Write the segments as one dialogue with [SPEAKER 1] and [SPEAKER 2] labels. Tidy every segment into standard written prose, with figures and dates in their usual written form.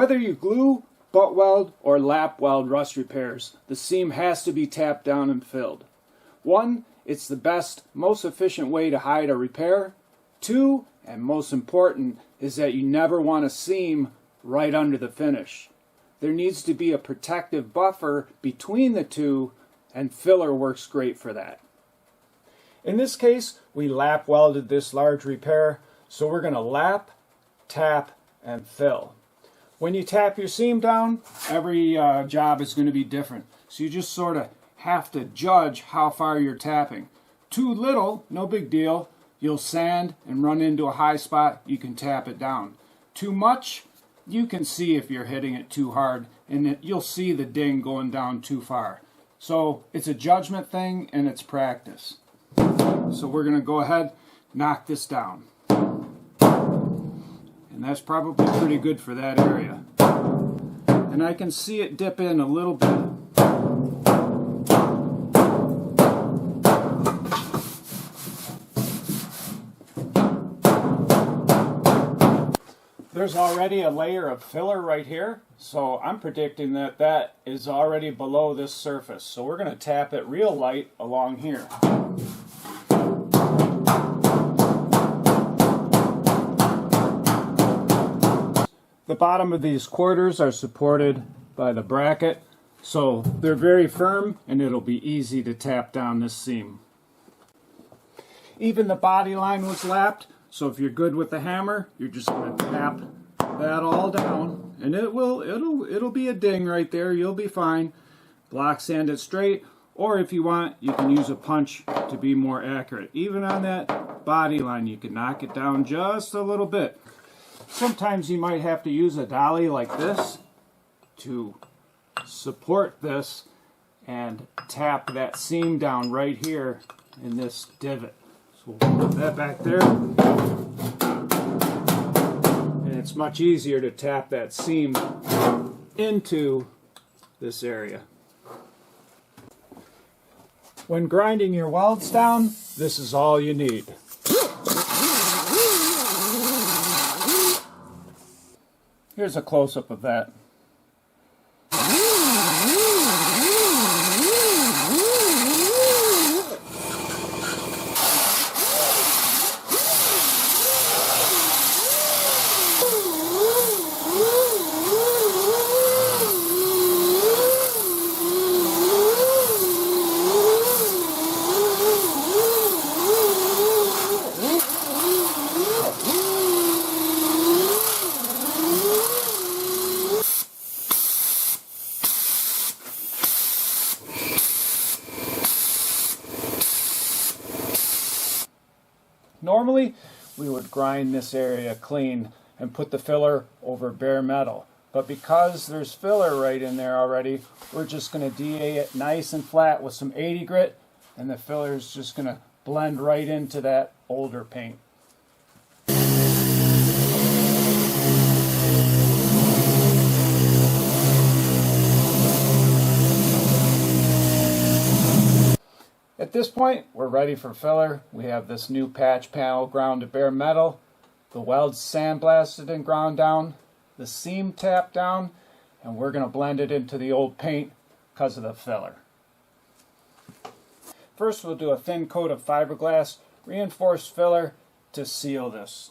[SPEAKER 1] Whether you glue, butt weld, or lap weld rust repairs, the seam has to be tapped down and filled. 1, it's the best, most efficient way to hide a repair. 2, and most important, is that you never want a seam right under the finish. There needs to be a protective buffer between the two, and filler works great for that. In this case, we lap welded this large repair, so we're going to lap, tap, and fill. When you tap your seam down, every job is going to be different. So you just sort of have to judge how far you're tapping. Too little, no big deal. You'll sand and run into a high spot, you can tap it down. Too much, you can see if you're hitting it too hard, and you'll see the ding going down too far. So it's a judgment thing and it's practice. So we're going to go ahead, knock this down. And that's probably pretty good for that area. And I can see it dip in a little bit. There's already a layer of filler right here, so I'm predicting that that is already below this surface. So we're going to tap it real light along here. The bottom of these quarters are supported by the bracket, so they're very firm and it'll be easy to tap down this seam. Even the body line was lapped, so if you're good with the hammer, you're just going to tap that all down, and it'll be a ding right there. You'll be fine. Block sand it straight, or if you want, you can use a punch to be more accurate. Even on that body line, you can knock it down just a little bit. Sometimes you might have to use a dolly like this to support this and tap that seam down right here in this divot. So we'll put that back there. And it's much easier to tap that seam into this area. When grinding your welds down, this is all you need. Here's a close-up of that. Normally, we would grind this area clean and put the filler over bare metal. But because there's filler right in there already, we're just going to DA it nice and flat with some 80 grit, and the filler is just going to blend right into that older paint. At this point, we're ready for filler. We have this new patch panel ground to bare metal, the welds sandblasted and ground down, the seam tapped down, and we're going to blend it into the old paint because of the filler. First, we'll do a thin coat of fiberglass reinforced filler to seal this.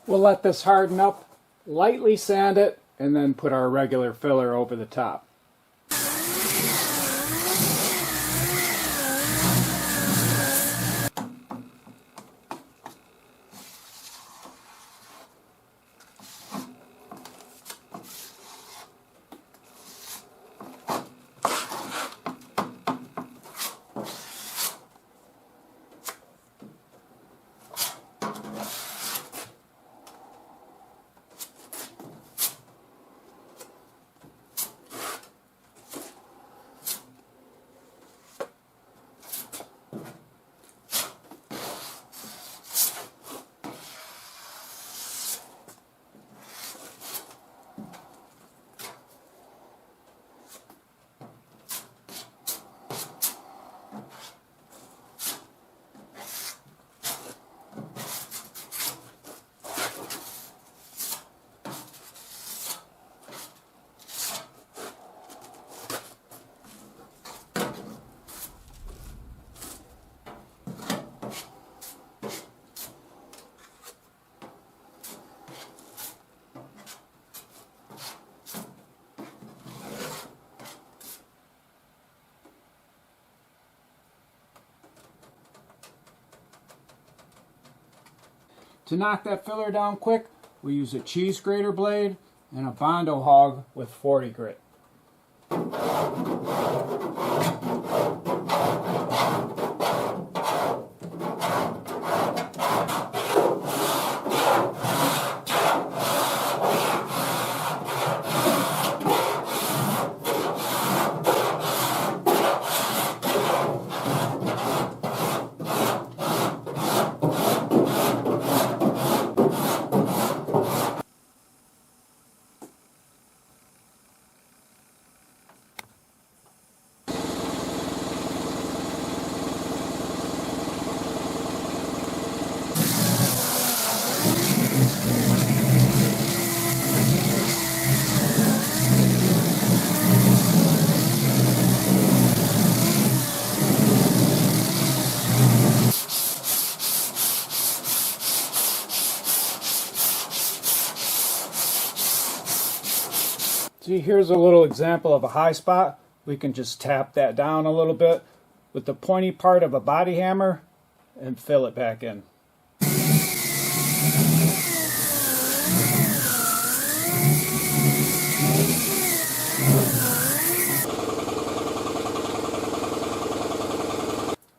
[SPEAKER 1] We'll let this harden up, lightly sand it, and then put our regular filler over the top. To knock that filler down quick, we use a cheese grater blade and a Bondo hog with 40 grit. See, here's a little example of a high spot. We can just tap that down a little bit with the pointy part of a body hammer and fill it back in.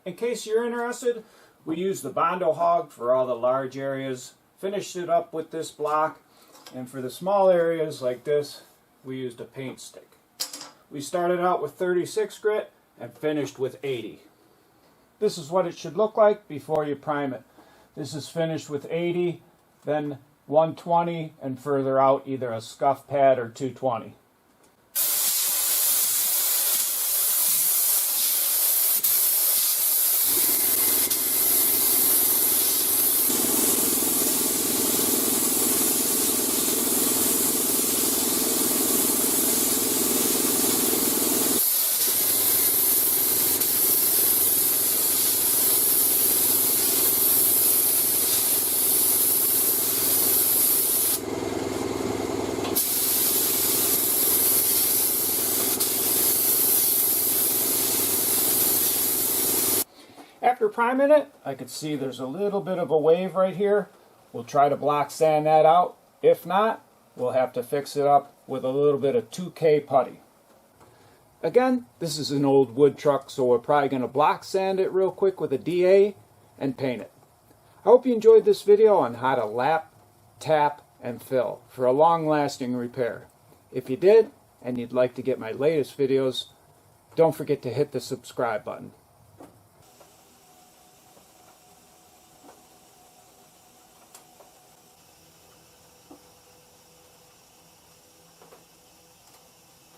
[SPEAKER 1] In case you're interested, we use the Bondo hog for all the large areas, finished it up with this block, and for the small areas like this, we used a paint stick. We started out with 36 grit and finished with 80. This is what it should look like before you prime it. This is finished with 80, then 120, and further out either a scuff pad or 220. After priming it, I could see there's a little bit of a wave right here. We'll try to block sand that out. If not, we'll have to fix it up with a little bit of 2K putty. Again, this is an old wood truck, so we're probably going to block sand it real quick with a DA and paint it. I hope you enjoyed this video on how to lap, tap, and fill for a long-lasting repair. If you did, and you'd like to get my latest videos, don't forget to hit the subscribe button.